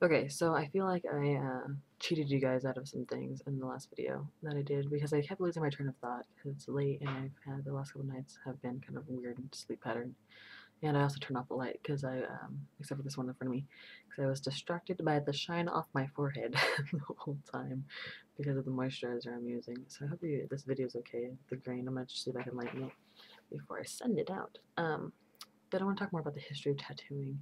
Okay, so I feel like I cheated you guys out of some things in the last video that I did because I kept losing my train of thought because it's late and I've had the last couple nights have been kind of weird sleep pattern. And I also turned off the light because except for this one in front of me, because I was distracted by the shine off my forehead the whole time because of the moisturizer I'm using. So I hope this video is okay. The grain, I'm gonna just see if I can lighten it before I send it out. But I want to talk more about the history of tattooing.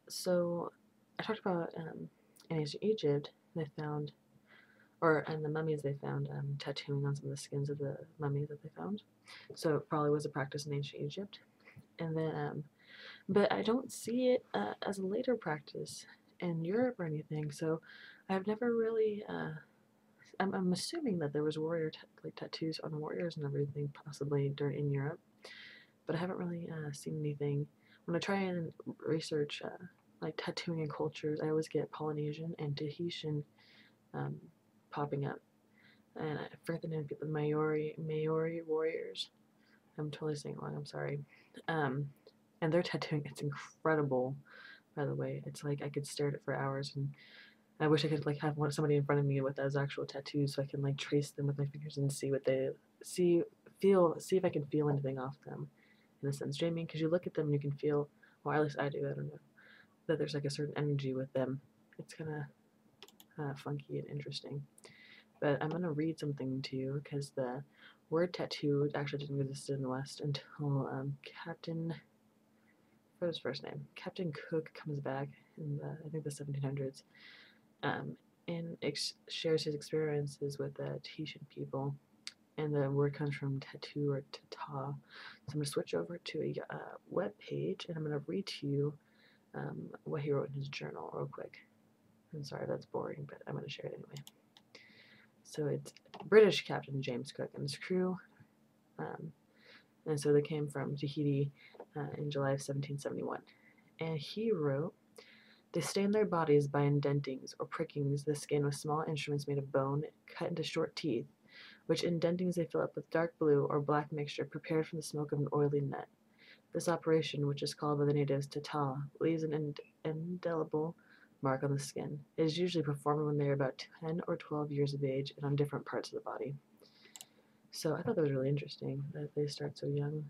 So I talked about in ancient Egypt, they found, or in the mummies they found tattooing on some of the skins of the mummies that they found. So it probably was a practice in ancient Egypt. And then, but I don't see it as a later practice in Europe or anything. So I've never really. I'm assuming that there was like tattoos on warriors and everything, possibly during in Europe, but I haven't really seen anything. When I try and research like tattooing and cultures, I always get Polynesian and Tahitian um, popping up, and I forget the name of the Maori warriors. I'm totally saying it wrong. I'm sorry. Um, and their tattooing, it's incredible. By the way, it's like I could stare at it for hours, and I wish I could like have somebody in front of me with those actual tattoos, so I can like trace them with my fingers and see what they see if I can feel anything off them. In a sense, Jamie, because you look at them and you can feel, or at least I do. I don't know that there's like a certain energy with them. It's kind of funky and interesting. But I'm gonna read something to you because the word tattoo actually didn't exist in the West until Captain, what was his first name? Captain Cook comes back in the I think the 1700s, um, and shares his experiences with the Tahitian people. And the word comes from tattoo or tata. So I'm gonna switch over to a web page, and I'm gonna read to you what he wrote in his journal real quick. I'm sorry that's boring, but I'm gonna share it anyway. So it's British Captain James Cook and his crew, um, and so they came from Tahiti in July of 1771. And he wrote, "They stain their bodies by indentings or prickings the skin with small instruments made of bone cut into short teeth, which indentings they fill up with dark blue or black mixture prepared from the smoke of an oily nut. This operation, which is called by the natives tata, leaves an indelible mark on the skin. It is usually performed when they are about 10 or 12 years of age and on different parts of the body." So I thought that was really interesting that they start so young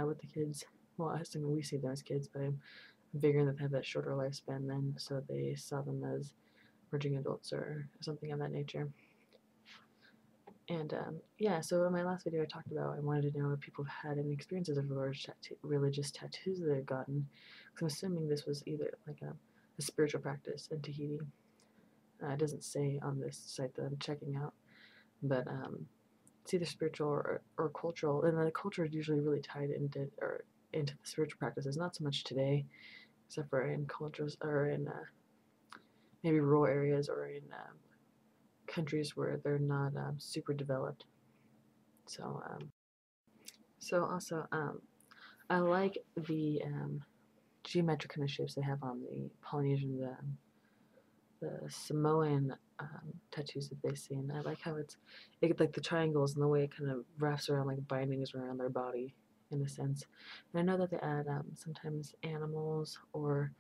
with the kids. Well, I assume we see them as kids, but I'm figuring that they have that shorter lifespan then, so they saw them as merging adults or something of that nature. And yeah, so in my last video I talked about I wanted to know if people have had any experiences of religious tattoos that they've gotten. Because I'm assuming this was either like a spiritual practice in Tahiti. It doesn't say on this site that I'm checking out, but it's either spiritual or cultural, and the culture is usually really tied into the spiritual practices. Not so much today, except for in cultures or in maybe rural areas or in countries where they're not super developed. So also I like the geometric kind of shapes they have on the Polynesian, the Samoan tattoos that they've seen. I like how it like the triangles and the way it kind of wraps around like bindings around their body in a sense. And I know that they add sometimes animals or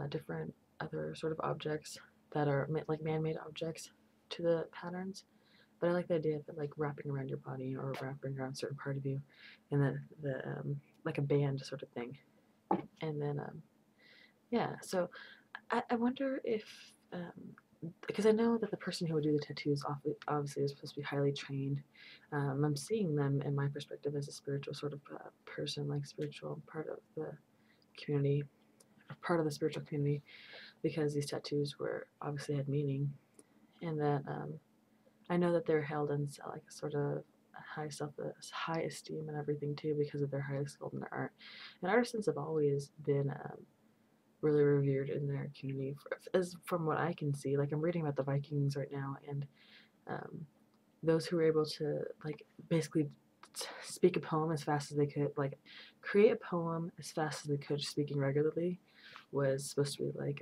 different other sort of objects that are like man-made objects to the patterns. But I like the idea of it like wrapping around your body or wrapping around a certain part of you, and the like a band sort of thing. And then yeah, so I wonder if because I know that the person who would do the tattoos obviously is supposed to be highly trained. I'm seeing them in my perspective as a spiritual sort of person, like spiritual part of the community, part of the spiritual community, because these tattoos were obviously had meaning, and that I know that they're held in like a sort of high esteem and everything too because of their high skill in their art. And artisans have always been really revered in their community, as from what I can see. Like I'm reading about the Vikings right now, and um, those who were able to like basically speak a poem as fast as they could, like create a poem as fast as they could, speaking regularly, was supposed to be like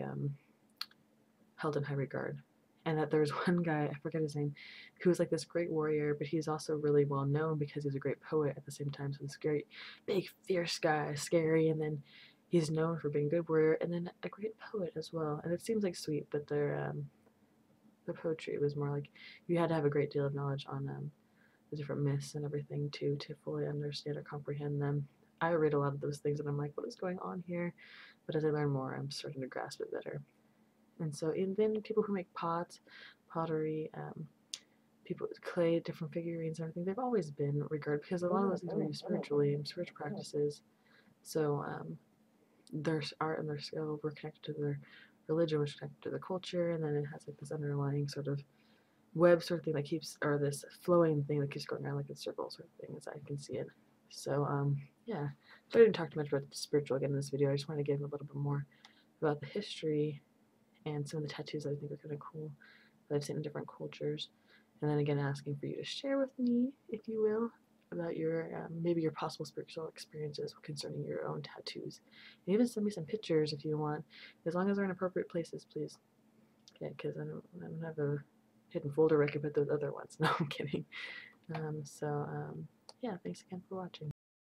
held in high regard. And that there was one guy, I forget his name, who was like this great warrior, but he's also really well known because he's a great poet at the same time. So this great, big, fierce guy, scary, and then he's known for being a good warrior and then a great poet as well. And it seems like sweet, but the poetry was more like you had to have a great deal of knowledge on the different myths and everything to fully understand or comprehend them. I read a lot of those things and I'm like, what is going on here? But as I learn more, I'm starting to grasp it better. And so, and then people who make pots, pottery, people with clay, different figurines and everything, they've always been regarded because a lot of those things were used spiritually and spiritual practices. So their art and their skill were connected to their religion, which is connected to the culture, and then it has like this underlying sort of web sort of thing that keeps, or this flowing thing that keeps going around like a circle sort of thing, as I can see it. So yeah, so I didn't talk too much about spiritual again in this video. I just wanted to give a little bit more about the history and some of the tattoos that I think are kind of cool that I've seen in different cultures. And then again, asking for you to share with me, if you will, about your maybe your possible spiritual experiences concerning your own tattoos. And even send me some pictures if you want, as long as they're in appropriate places, please. Okay, because I don't have a hidden folder where I can put those other ones. No, I'm kidding. Yeah, thanks again for watching.